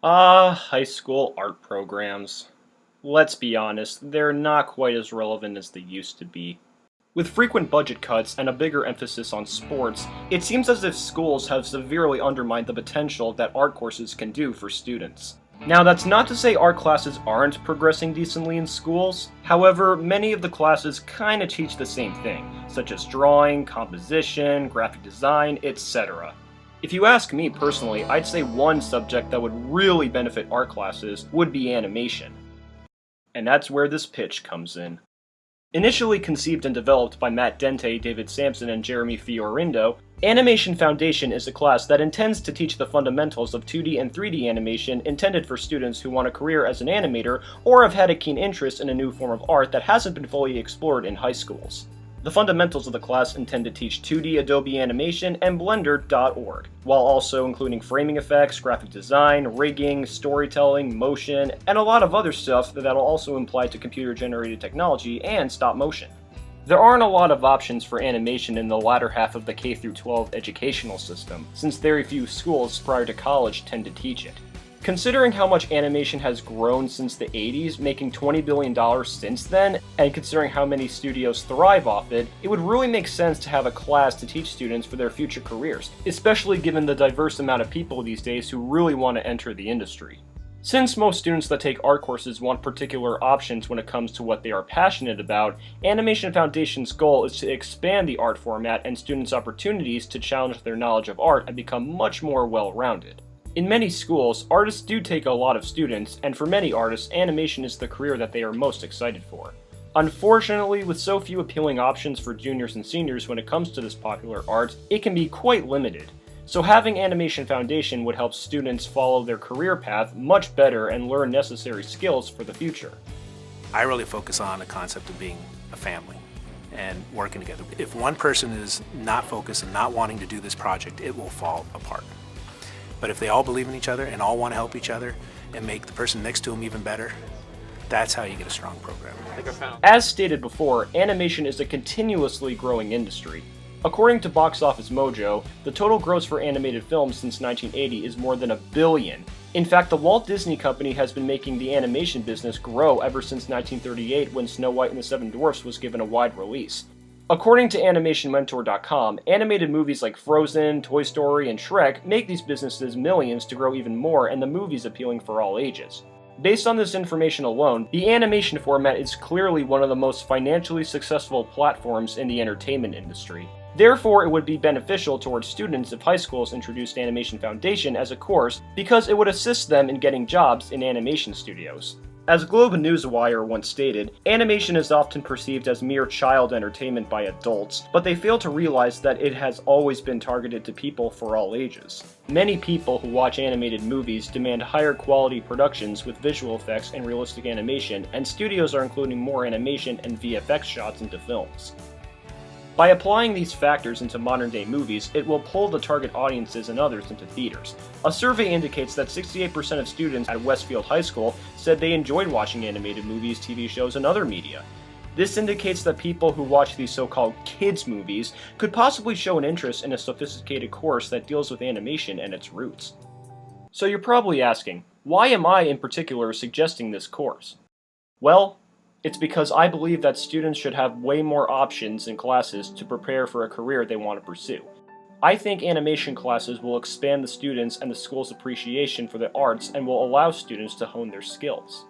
High school art programs. Let's be honest, they're not quite as relevant as they used to be. With frequent budget cuts and a bigger emphasis on sports, it seems as if schools have severely undermined the potential that art courses can do for students. Now, that's not to say art classes aren't progressing decently in schools. However, many of the classes kinda teach the same thing, such as drawing, composition, graphic design, etc. If you ask me personally, I'd say one subject that would really benefit art classes would be animation. And that's where this pitch comes in. Initially conceived and developed by Matt Dente, David Sampson, and Jeremy Fiorindo, Animation Foundation is a class that intends to teach the fundamentals of 2D and 3D animation intended for students who want a career as an animator or have had a keen interest in a new form of art that hasn't been fully explored in high schools. The fundamentals of the class intend to teach 2D Adobe Animation and Blender.org, while also including framing effects, graphic design, rigging, storytelling, motion, and a lot of other stuff that'll also apply to computer-generated technology and stop motion. There aren't a lot of options for animation in the latter half of the K-12 educational system, since very few schools prior to college tend to teach it. Considering how much animation has grown since the 80s, making $20 billion since then, and considering how many studios thrive off it, it would really make sense to have a class to teach students for their future careers, especially given the diverse amount of people these days who really want to enter the industry. Since most students that take art courses want particular options when it comes to what they are passionate about, Animation Foundation's goal is to expand the art format and students' opportunities to challenge their knowledge of art and become much more well-rounded. In many schools, artists do take a lot of students, and for many artists, animation is the career that they are most excited for. Unfortunately, with so few appealing options for juniors and seniors when it comes to this popular art, it can be quite limited. So having Animation Foundation would help students follow their career path much better and learn necessary skills for the future. I really focus on the concept of being a family and working together. If one person is not focused and not wanting to do this project, it will fall apart. But if they all believe in each other and all want to help each other and make the person next to them even better, that's how you get a strong program. As stated before, animation is a continuously growing industry. According to Box Office Mojo, the total gross for animated films since 1980 is more than $1 billion. In fact, the Walt Disney Company has been making the animation business grow ever since 1938 when Snow White and the Seven Dwarfs was given a wide release. According to AnimationMentor.com, animated movies like Frozen, Toy Story, and Shrek make these businesses millions to grow even more, and the movies appealing for all ages. Based on this information alone, the animation format is clearly one of the most financially successful platforms in the entertainment industry. Therefore, it would be beneficial towards students if high schools introduced Animation Foundation as a course because it would assist them in getting jobs in animation studios. As Globe Newswire once stated, animation is often perceived as mere child entertainment by adults, but they fail to realize that it has always been targeted to people for all ages. Many people who watch animated movies demand higher quality productions with visual effects and realistic animation, and studios are including more animation and VFX shots into films. By applying these factors into modern-day movies, it will pull the target audiences and others into theaters. A survey indicates that 68% of students at Westfield High School said they enjoyed watching animated movies, TV shows, and other media. This indicates that people who watch these so-called kids movies could possibly show an interest in a sophisticated course that deals with animation and its roots. So you're probably asking, why am I in particular suggesting this course? Well, it's because I believe that students should have way more options in classes to prepare for a career they want to pursue. I think animation classes will expand the students' and the school's appreciation for the arts and will allow students to hone their skills.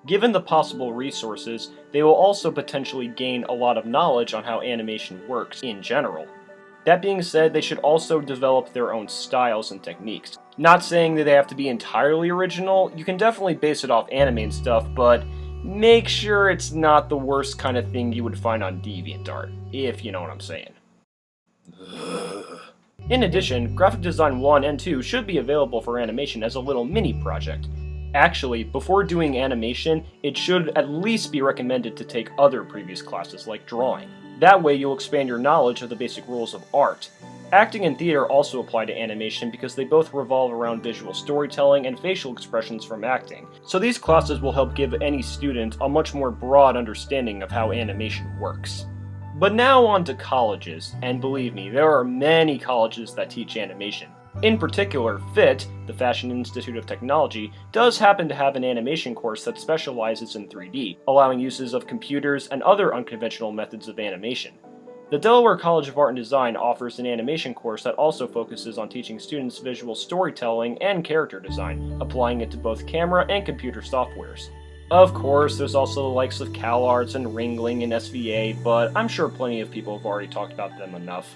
Given the possible resources, they will also potentially gain a lot of knowledge on how animation works in general. That being said, they should also develop their own styles and techniques. Not saying that they have to be entirely original, you can definitely base it off anime and stuff, but make sure it's not the worst kind of thing you would find on DeviantArt, if you know what I'm saying. In addition, Graphic Design 1 and 2 should be available for animation as a little mini project. Actually, before doing animation, it should at least be recommended to take other previous classes like drawing. That way you'll expand your knowledge of the basic rules of art. Acting and theater also apply to animation because they both revolve around visual storytelling and facial expressions from acting. So these classes will help give any student a much more broad understanding of how animation works. But now on to colleges, and believe me, there are many colleges that teach animation. In particular, FIT, the Fashion Institute of Technology, does happen to have an animation course that specializes in 3D, allowing uses of computers and other unconventional methods of animation. The Delaware College of Art and Design offers an animation course that also focuses on teaching students visual storytelling and character design, applying it to both camera and computer softwares. Of course, there's also the likes of CalArts and Ringling and SVA, but I'm sure plenty of people have already talked about them enough.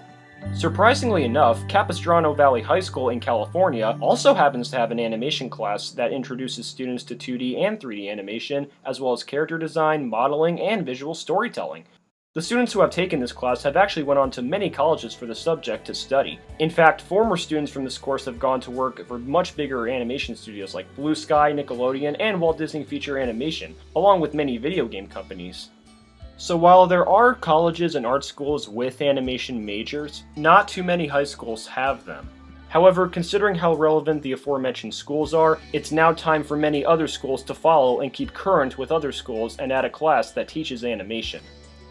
Surprisingly enough, Capistrano Valley High School in California also happens to have an animation class that introduces students to 2D and 3D animation, as well as character design, modeling, and visual storytelling. The students who have taken this class have actually went on to many colleges for the subject to study. In fact, former students from this course have gone to work for much bigger animation studios like Blue Sky, Nickelodeon, and Walt Disney Feature Animation, along with many video game companies. So while there are colleges and art schools with animation majors, not too many high schools have them. However, considering how relevant the aforementioned schools are, it's now time for many other schools to follow and keep current with other schools and add a class that teaches animation.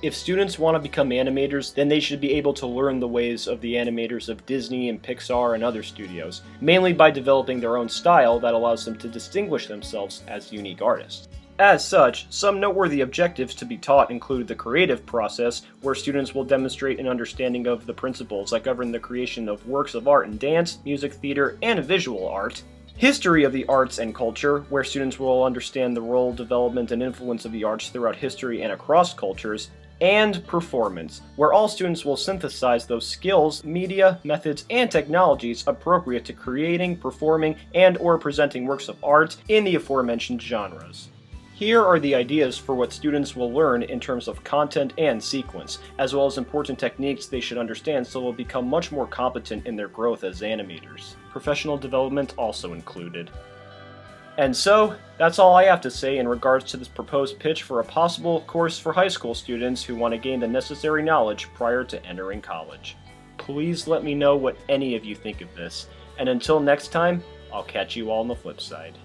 If students want to become animators, then they should be able to learn the ways of the animators of Disney and Pixar and other studios, mainly by developing their own style that allows them to distinguish themselves as unique artists. As such, some noteworthy objectives to be taught include the creative process, where students will demonstrate an understanding of the principles that govern the creation of works of art in dance, music, theater, and visual art. History of the arts and culture, where students will understand the role, development, and influence of the arts throughout history and across cultures. And performance, where all students will synthesize those skills, media, methods, and technologies appropriate to creating, performing, and/or presenting works of art in the aforementioned genres. Here are the ideas for what students will learn in terms of content and sequence, as well as important techniques they should understand so they'll become much more competent in their growth as animators. Professional development also included. And so, that's all I have to say in regards to this proposed pitch for a possible course for high school students who want to gain the necessary knowledge prior to entering college. Please let me know what any of you think of this, and until next time, I'll catch you all on the flip side.